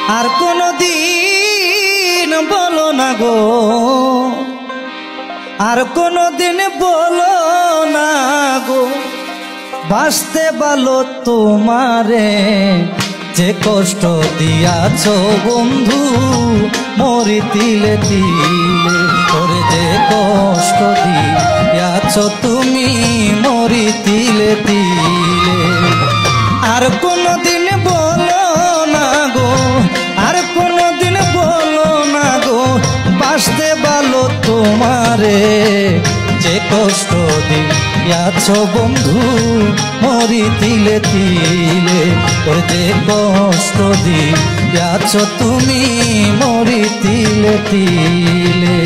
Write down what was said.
আর কোনো দিন বলো না গো, আর কোনো দিন বলো না গো, বাঁচতে ভালো তোমারে যে কষ্ট দিয়াছ বন্ধু মরি তিলে তিলে। ওরে যে কষ্ট দিয়াছ তুমি মরি তিলে তিলে। আর কোনো দিন বলো না গো, আর কোনো দিন বলো না গো, বাঁচতে ভালো তোমারে যে কষ্ট দিয়াছ বন্ধু মরি তিলে তিলে। ওরে যে কষ্ট দিয়াছ তুমি মরি তিলে তিলে।